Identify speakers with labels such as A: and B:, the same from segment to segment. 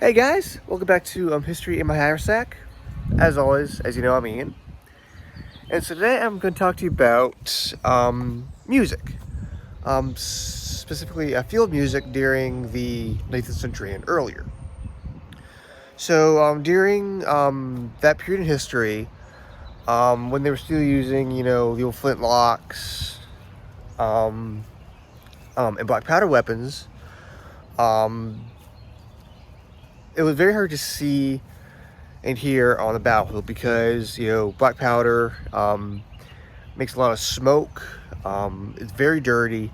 A: Hey guys, welcome back to History in My Haversack. As always, as you know, I'm Ian. And so today I'm going to talk to you about music. Specifically field music during the 19th century and earlier. So during that period in history, when they were still using, the old flintlocks um, and black powder weapons, um, it was very hard to see and hear on the battlefield because black powder makes a lot of smoke. It's very dirty,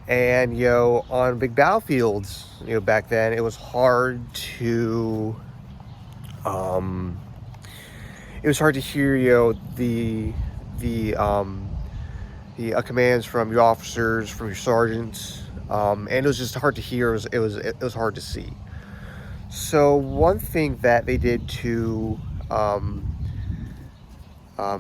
A: and on big battlefields, back then it was hard to um, hear the commands from your officers, from your sergeants, and it was just hard to hear. It was hard to see. So one thing that they did to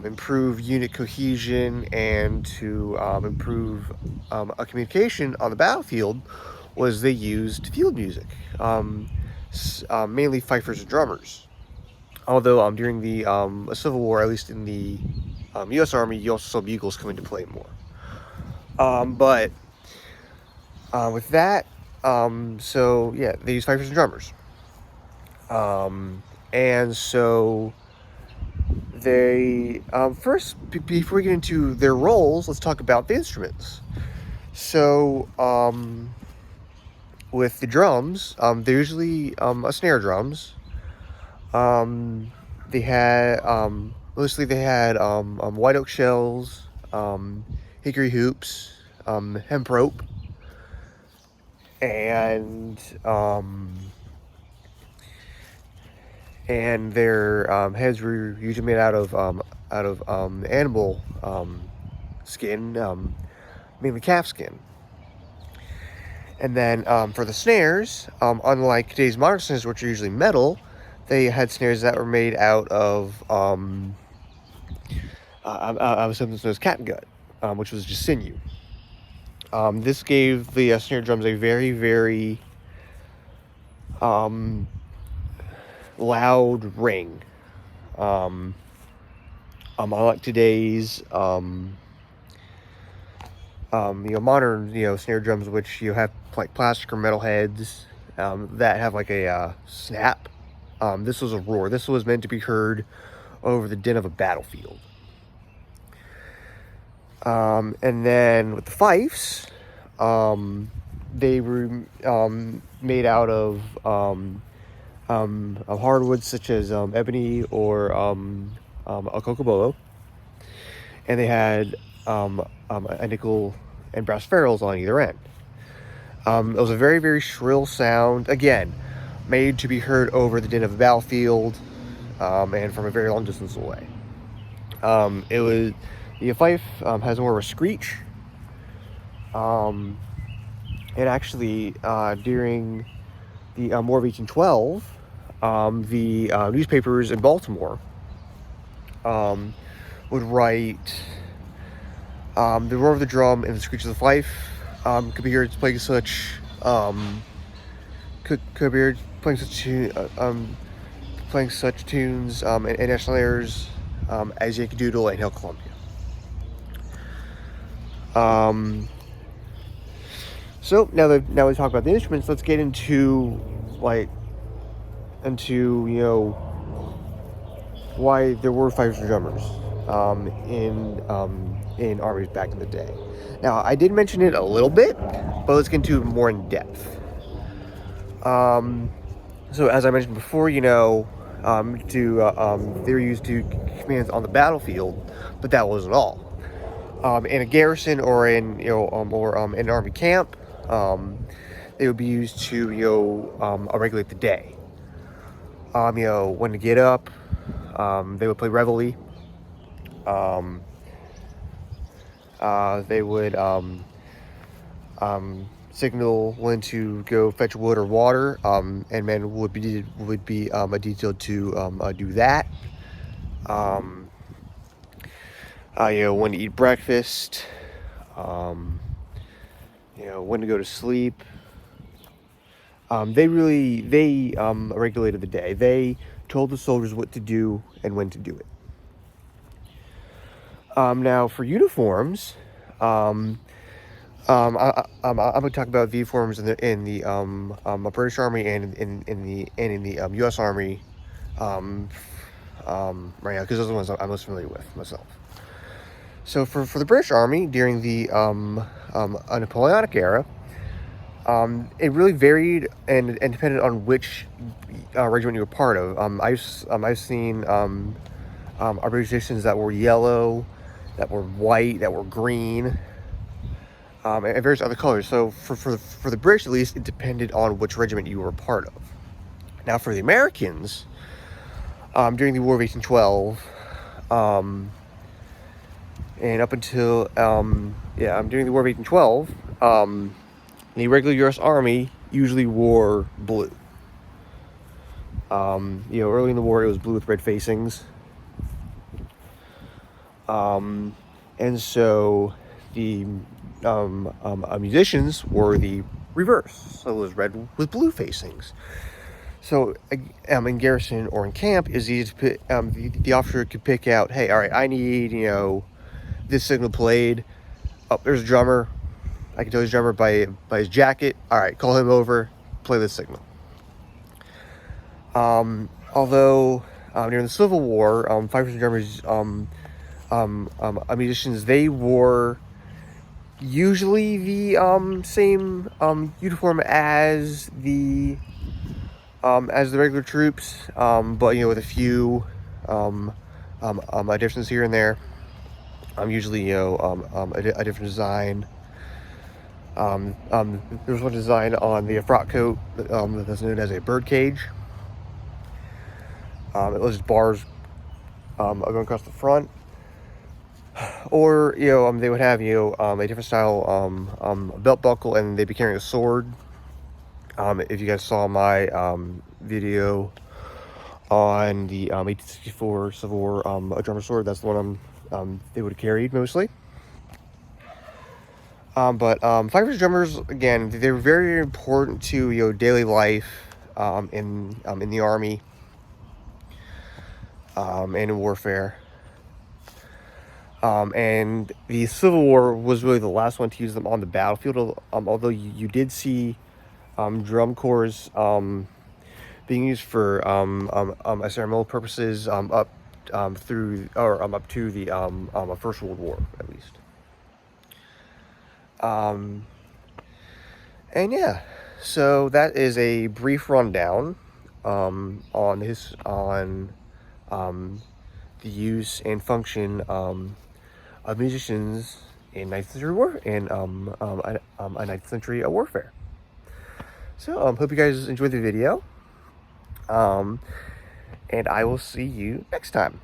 A: improve unit cohesion and to improve a communication on the battlefield was they used field music, mainly fifers and drummers. Although during the Civil War, at least in the U.S. Army, you also saw bugles come into play more. But with that, so yeah, they use fifers and drummers. And so they first, before we get into their roles, let's talk about the instruments. So with the drums, they're usually a snare drums. They had mostly they had white oak shells, hickory hoops, hemp rope, and their heads were usually made out of animal skin, mainly calf skin. And then for the snares, unlike today's modern snares, which are usually metal, they had snares that were made out of something known as catgut, which was just sinew. This gave the snare drums a very, very loud ring. Unlike today's modern snare drums, which have like plastic or metal heads that have like a snap. This was a roar. This was meant to be heard over the din of a battlefield. And then with the fifes, they were made out of hardwoods such as ebony or a cocobolo, and they had a nickel and brass ferrules on either end. It was a very, very shrill sound, again, made to be heard over the din of a battlefield and from a very long distance away. The fife has more of a screech. And actually, during the War of 1812, the newspapers in Baltimore would write the roar of the drum and the screech of the fife could be heard playing such playing such tunes and national airs as Yankee Doodle and Hail Columbia. So now we talk about the instruments, let's get into why there were fifers and drummers in armies back in the day. Now, I did mention it a little bit, but let's get into it more in depth. So as I mentioned before, they were used to commands on the battlefield, but that wasn't all. In a garrison or in an army camp, they would be used to regulate the day. When to get up. They would play reveille. They would signal when to go fetch wood or water, and men would be detailed to do that. When to eat breakfast. When to go to sleep. they regulated the day. They told the soldiers what to do and when to do it. Now for uniforms, I'm going to talk about the uniforms in the British Army and in the U.S. Army right now, because those are the ones I'm most familiar with myself. So for the British Army during the Napoleonic era, it really varied and depended on which regiment you were part of. I've seen organizations that were yellow, that were white, that were green, and various other colors. So for the British, at least, it depended on which regiment you were a part of. Now for the Americans, during the War of 1812, and up until during the War of 1812, the regular U.S. Army usually wore blue. Early in the war, it was blue with red facings. And so the musicians were the reverse. So it was red with blue facings. So in garrison or in camp, is easy to pick, the officer could pick out, hey, all right, I need, this signal played. Oh, there's a drummer. I can tell his drummer by his jacket. All right, call him over, play this signal. Although during the Civil War, fifers and drummers, musicians, they wore usually the same uniform as the regular troops, but with a few differences here and there. Usually a different design. There's one design on the frock coat that's known as a bird cage. It was just bars going across the front. Or, they would have, a different style belt buckle, and they'd be carrying a sword. If you guys saw my video on the 1864 Civil War a drummer sword, that's the one they would have carried mostly. But fifers and drummers, again, they're very important to daily life in the Army and in warfare. And the Civil War was really the last one to use them on the battlefield, although you did see drum corps being used for ceremonial purposes up to the First World War, at least. And yeah, so that is a brief rundown on the use and function of musicians in 19th century war and a 19th century warfare. So hope you guys enjoyed the video, and I will see you next time.